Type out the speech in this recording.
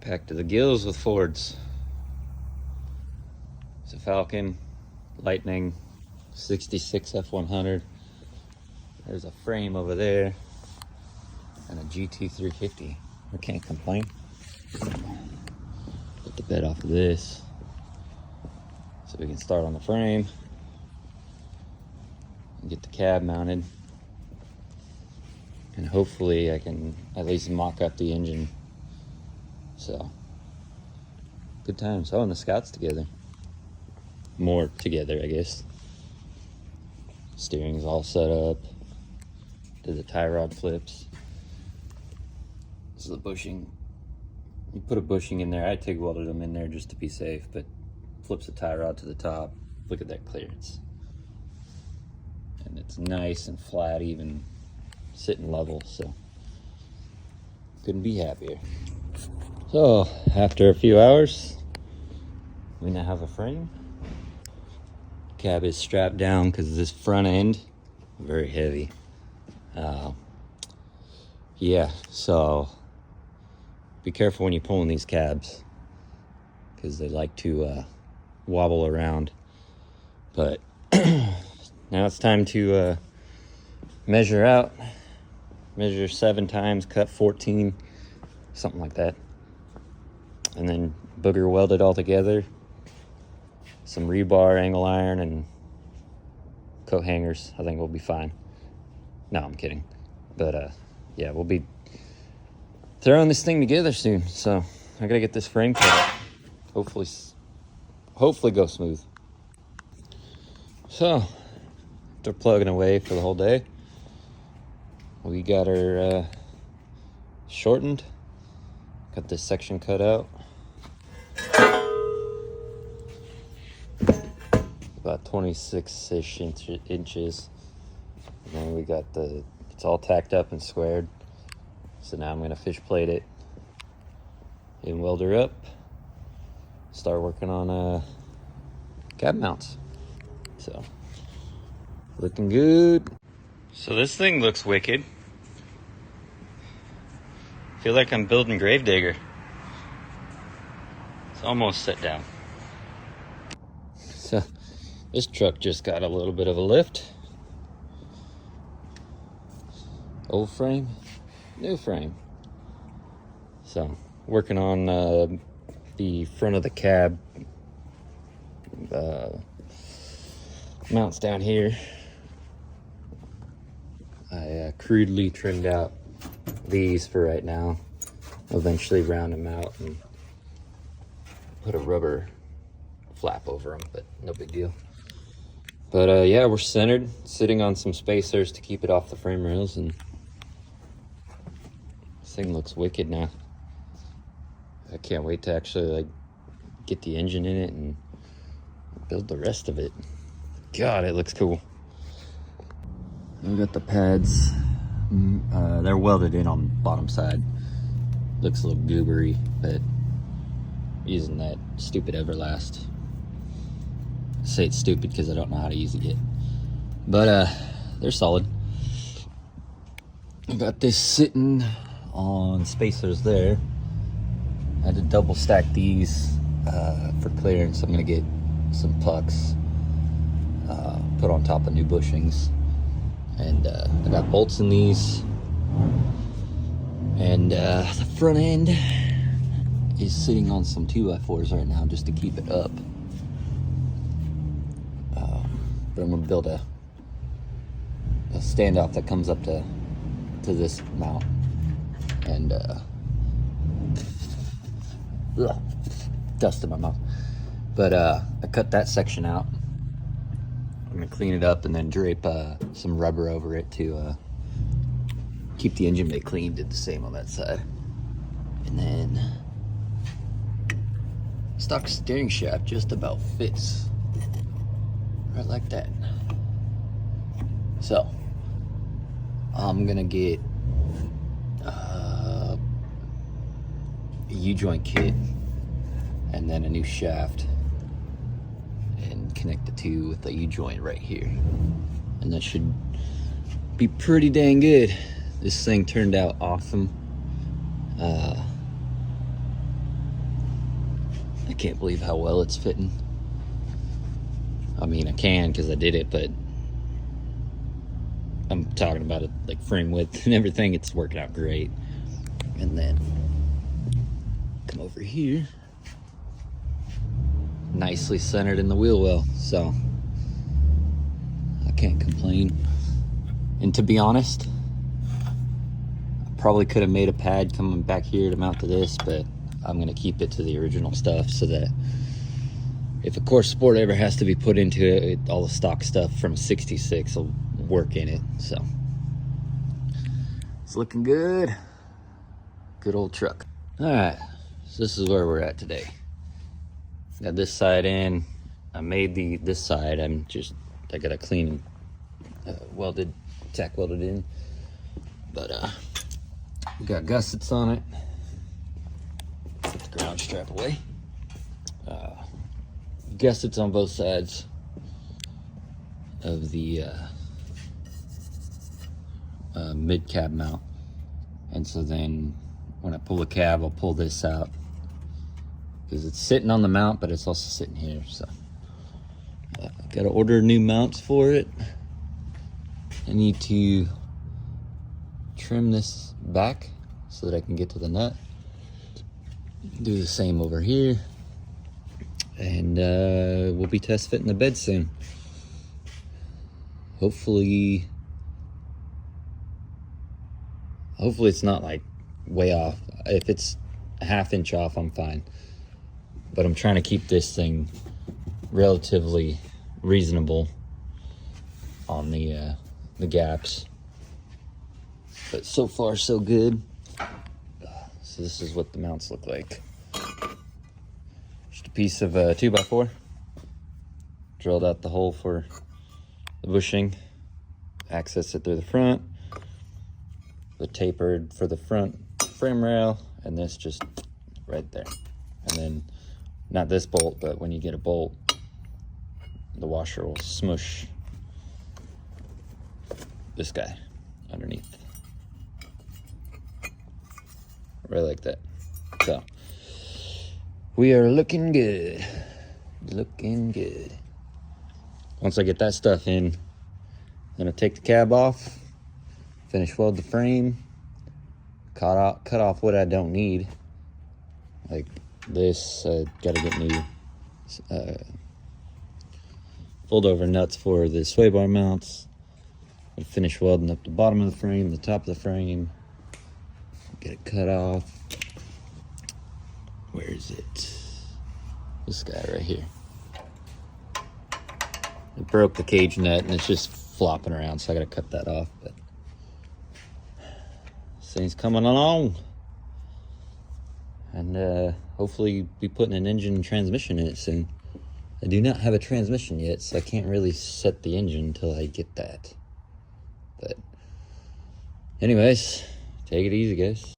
Packed to the gills with Fords. It's a Falcon, Lightning, 66 F100. There's a frame over there, and a GT 350. I can't complain. Put the bed off of this, so we can start on the frame and get the cab mounted. And hopefully I can at least mock up the engine. So, good times. Oh, and the Scout's together. More together, I guess. Steering's all set up. Did the tie rod flips. This is the bushing. You put a bushing in there. I TIG welded them in there just to be safe, but flips the tie rod to the top. Look at that clearance. And it's nice and flat, even sitting level, so couldn't be happier. So after a few hours, we now have a frame. Cab is strapped down because this front end very heavy. Yeah, so be careful when you're pulling these cabs because they like to wobble around. But now it's time to measure out. Measure 7 times, cut 14, something like that. And then booger weld it all together. Some rebar, angle iron, and coat hangers. I think we'll be fine. No, I'm kidding. But yeah, we'll be throwing this thing together soon. So I gotta get this frame cut out. Hopefully go smooth. So after plugging away for the whole day, we got her shortened. Got this section cut out. About 26-ish inches. And then we got it's all tacked up and squared. So now I'm gonna fish plate it and weld her up. Start working on cab mounts. So, looking good. So this thing looks wicked. Feel like I'm building Gravedigger. It's almost set down. So this truck just got a little bit of a lift. Old frame, new frame. So working on the front of the cab mounts down here. I crudely trimmed out these for right now. I'll eventually round them out and put a rubber flap over them, but no big deal. But yeah, we're centered, sitting on some spacers to keep it off the frame rails, and this thing looks wicked now. I can't wait to actually get the engine in it and build the rest of it. God, it looks cool. We got the pads. They're welded in on the bottom side. Looks a little goobery, but using that stupid Everlast. I say it's stupid because I don't know how to use it yet. But they're solid. I got this sitting on spacers there. I had to double stack these for clearance. I'm gonna get some pucks put on top of new bushings. And I got bolts in these, and the front end is sitting on some 2x4s right now just to keep it up. But I'm gonna build a standoff that comes up to this mount, and dust in my mouth. But I cut that section out. I'm gonna clean it up and then drape some rubber over it to keep the engine bay clean. Did the same on that side. And then stock steering shaft just about fits right like that. So I'm gonna get a U-joint kit and then a new shaft, and connect the two with the U-joint right here, and that should be pretty dang good. This thing turned out awesome. I can't believe how well it's fitting. I mean, I can because I did it, but I'm talking about it like frame width and everything. It's working out great. And then come over here, nicely centered in the wheel well, so I can't complain. And to be honest, I probably could have made a pad coming back here to mount to this, but I'm gonna keep it to the original stuff so that if a course sport ever has to be put into it, all the stock stuff from 66 will work in it. So it's looking good. Good old truck. All right, so this is where we're at today. Got this side in. I made this side. I got a clean welded, tack welded in. But we got gussets on it. Put the ground strap away. Gussets on both sides of the mid cab mount. And so then when I pull the cab, I'll pull this out because it's sitting on the mount, but it's also sitting here. So I gotta order new mounts for it. I need to trim this back so that I can get to the nut. Do the same over here. And we'll be test fitting the bed soon. Hopefully it's not like way off. If it's a ½ inch off, I'm fine. But I'm trying to keep this thing relatively reasonable on the gaps. But so far so good. So this is what the mounts look like. Just a piece of 2x4. Drilled out the hole for the bushing. Access it through the front. The tapered for the front frame rail, and this just right there. And then not this bolt, but when you get a bolt, the washer will smush this guy underneath. Right like that. So we are looking good. Looking good. Once I get that stuff in, I'm gonna take the cab off, finish weld the frame, cut off what I don't need. Like this, gotta get new fold over nuts for the sway bar mounts. I'll finish welding up the bottom of the frame, the top of the frame. Get it cut off. Where is it? This guy right here. It broke the cage nut and it's just flopping around, so I gotta cut that off. But this thing's coming along. And hopefully be putting an engine and transmission in it soon. I do not have a transmission yet, so I can't really set the engine until I get that. But anyways, take it easy, guys.